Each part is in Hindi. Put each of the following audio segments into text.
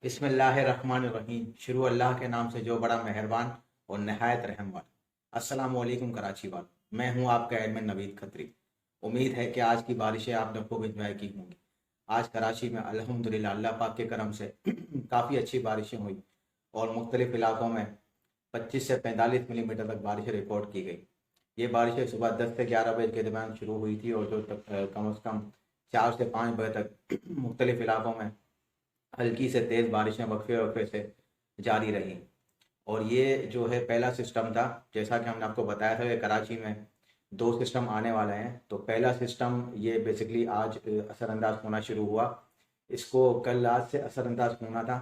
बिस्मिल्लाहिर्रहमानिर्रहीम। शुरू अल्लाह के नाम से जो बड़ा मेहरबान और नहायत रहम वाला। अस्सलामु अलैकुम कराची वालों, मैं हूँ आपका एडमिन नवीद खत्री। उम्मीद है कि आज की बारिशें आपने खूब इंजॉय की होंगी। आज कराची में अल्हम्दुलिल्लाह अल्लाह पाक के करम से काफ़ी अच्छी बारिशें हुई और मुख्तलिफ इलाकों में 25 से 45 मिलीमीटर तक बारिशें रिकॉर्ड की गई। ये बारिशें सुबह 10 से 11 बजे के दरमियान शुरू हुई थी और जो कम अज़ कम 4 से 5 बजे तक मुख्तलिफ इलाकों में हल्की से तेज़ बारिशें वक्फे वक्फे से जारी रहीं। और ये जो है पहला सिस्टम था। जैसा कि हमने आपको बताया था कि कराची में दो सिस्टम आने वाले हैं। तो पहला सिस्टम ये बेसिकली आज असरअंदाज होना शुरू हुआ। इसको कल रात से असरअंदाज होना था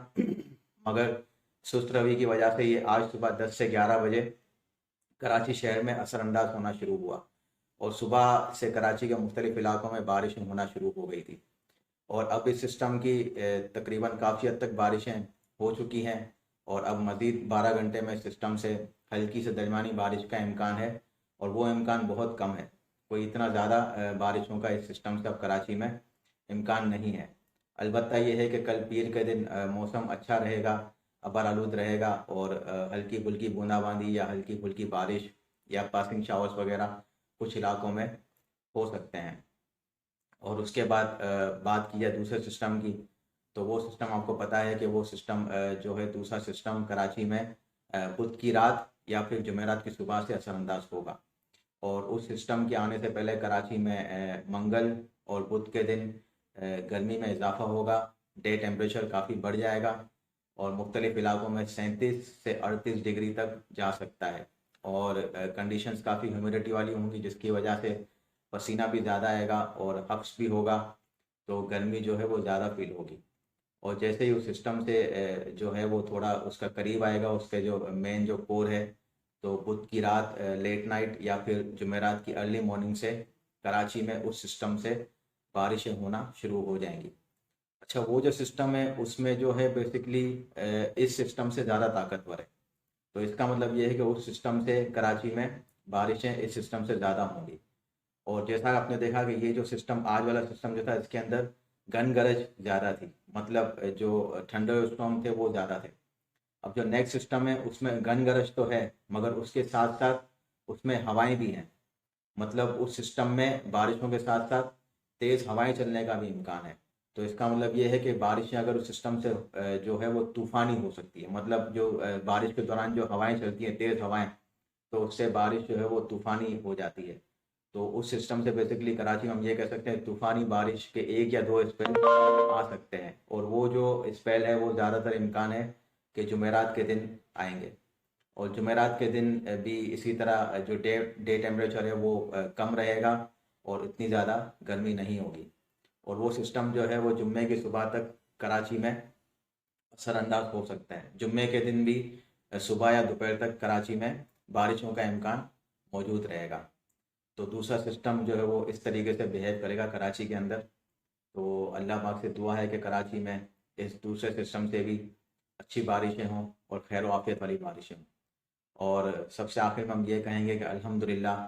मगर सुस्त रवि की वजह से ये आज सुबह 10 से 11 बजे कराची शहर में असरअंदाज होना शुरू हुआ और सुबह से कराची के मुख्तलिफ इलाकों में बारिश होना शुरू हो गई थी। और अब इस सिस्टम की तकरीबन काफ़ी हद तक बारिशें हो चुकी हैं और अब मज़ीद 12 घंटे में सिस्टम से हल्की से दरमियानी बारिश का इम्कान है और वो इम्कान बहुत कम है। कोई इतना ज़्यादा बारिशों का इस सिस्टम से अब कराची में इम्कान नहीं है। अलबत्ता ये है कि कल पीर के दिन मौसम अच्छा रहेगा, अबर आलूद रहेगा और हल्की फुल्की बूंदाबांदी या हल्की फुल्की बारिश या पासिंग शावर्स वगैरह कुछ इलाकों में हो सकते हैं। और उसके बाद बात की जाए दूसरे सिस्टम की, तो वो सिस्टम आपको पता है कि वो सिस्टम जो है दूसरा सिस्टम कराची में बुध की रात या फिर जुमेरात की सुबह से असरअंदाज होगा। और उस सिस्टम के आने से पहले कराची में मंगल और बुध के दिन गर्मी में इजाफा होगा। डे टेम्परेचर काफ़ी बढ़ जाएगा और मुख्तलिफ इलाकों में 37 से 38 डिग्री तक जा सकता है। और कंडीशंस काफ़ी ह्यूमिडिटी वाली होंगी जिसकी वजह से पसीना भी ज़्यादा आएगा और हब्स भी होगा, तो गर्मी जो है वो ज़्यादा फील होगी। और जैसे ही उस सिस्टम से जो है वो थोड़ा उसका करीब आएगा, उसके जो मेन जो कोर है, तो बुध की रात लेट नाइट या फिर जुमेरात की अर्ली मॉर्निंग से कराची में उस सिस्टम से बारिशें होना शुरू हो जाएंगी। अच्छा, वो जो सिस्टम है उसमें जो है बेसिकली इस सिस्टम से ज़्यादा ताकतवर है। तो इसका मतलब ये है कि उस सिस्टम से कराची में बारिशें इस सिस्टम से ज़्यादा होंगी। और जैसा आपने देखा कि ये जो सिस्टम आज वाला सिस्टम जो था इसके अंदर गन गरज ज़्यादा थी, मतलब जो थंडर स्टॉर्म थे वो ज़्यादा थे। अब जो नेक्स्ट सिस्टम है उसमें गन गरज तो है मगर उसके साथ साथ उसमें हवाएं भी हैं। मतलब उस सिस्टम में बारिशों के साथ साथ तेज़ हवाएं चलने का भी इम्कान है। तो इसका मतलब ये है कि बारिशें अगर उस सिस्टम से जो है वो तूफ़ानी हो सकती है। मतलब जो बारिश के दौरान जो हवाएं चलती हैं, तेज़ हवाएं, तो उससे बारिश जो है वो तूफ़ानी हो जाती है। तो उस सिस्टम से बेसिकली कराची में हम ये कह सकते हैं तूफ़ानी बारिश के एक या दो स्पेल आ सकते हैं और वो जो स्पेल है वो ज़्यादातर इम्कान है कि जुमेरात के दिन आएंगे। और जुमेरात के दिन भी इसी तरह जो डे डे टेम्परेचर है वो कम रहेगा और इतनी ज़्यादा गर्मी नहीं होगी। और वो सिस्टम जो है वो जुम्मे की सुबह तक कराची में असरअंदाज हो सकता है। जुम्मे के दिन भी सुबह या दोपहर तक कराची में बारिशों का इम्कान मौजूद रहेगा। तो दूसरा सिस्टम जो है वो इस तरीके से बिहेव करेगा कराची के अंदर। तो अल्लाह पाक से दुआ है कि कराची में इस दूसरे सिस्टम से भी अच्छी बारिशें हों और खैर आफियत वाली बारिशें हों। और सबसे आखिर में हम ये कहेंगे कि अल्हम्दुलिल्लाह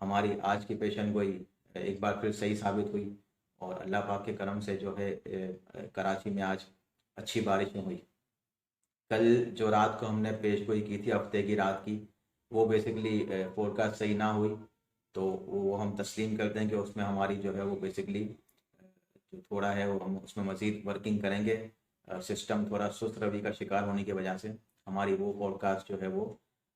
हमारी आज की पेशन गोई एक बार फिर सही साबित हुई और अल्लाह पाक के करम से जो है कराची में आज अच्छी बारिशें हुई। कल जो रात को हमने पेश गोई की थी हफ्ते की रात की, वो बेसिकली फोरकास्ट सही ना हुई। तो वो हम तस्लीम करते हैं कि उसमें हमारी जो है वो बेसिकली जो थोड़ा है वो हम उसमें मज़ीद वर्किंग करेंगे। सिस्टम थोड़ा सुस्त रवि का शिकार होने की वजह से हमारी वो फोरकास्ट जो है वो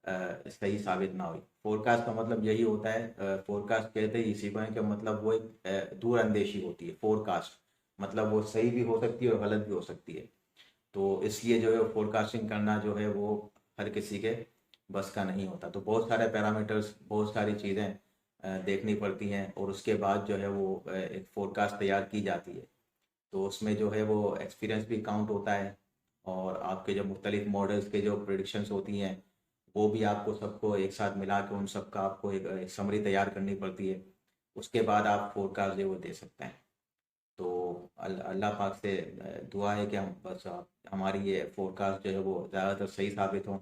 सही साबित ना हुई। फोरकास्ट का मतलब यही होता है, फोरकास्ट कहते ही इसी को है कि मतलब वो एक दूर अंदेशी होती है। फोरकास्ट मतलब वो सही भी हो सकती है और गलत भी हो सकती है। तो इसलिए जो है फोरकास्टिंग करना जो है वो हर किसी के बस का नहीं होता। तो बहुत सारे पैरामीटर्स, बहुत सारी चीज़ें देखनी पड़ती हैं और उसके बाद जो है वो एक फोरकास्ट तैयार की जाती है। तो उसमें जो है वो एक्सपीरियंस भी काउंट होता है और आपके जो मुख्तलिफ मॉडल्स के जो प्रिडिक्शंस होती हैं वो भी आपको सबको एक साथ मिला के उन सब का आपको एक समरी तैयार करनी पड़ती है। उसके बाद आप फोरकास्ट जो है वो दे सकते हैं। तो अल्लाह पाक से दुआ है कि हम बस हमारी ये फोरकास्ट जो है वो ज़्यादातर सही साबित हो।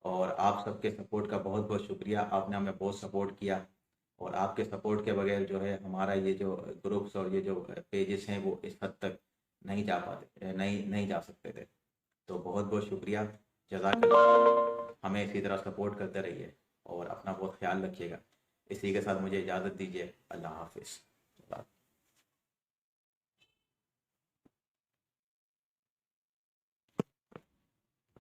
और आप सबके सपोर्ट का बहुत बहुत शुक्रिया, आपने हमें बहुत सपोर्ट किया। और आपके सपोर्ट के बगैर जो है हमारा ये जो ग्रुप्स और ये जो पेजेस हैं वो इस हद तक नहीं जा पाते, नहीं नहीं जा सकते थे। तो बहुत बहुत शुक्रिया, जज़ाकल्लाह। हमें इसी तरह सपोर्ट करते रहिए और अपना बहुत ख्याल रखिएगा। इसी के साथ मुझे इजाज़त दीजिए। अल्लाह हाफिज़।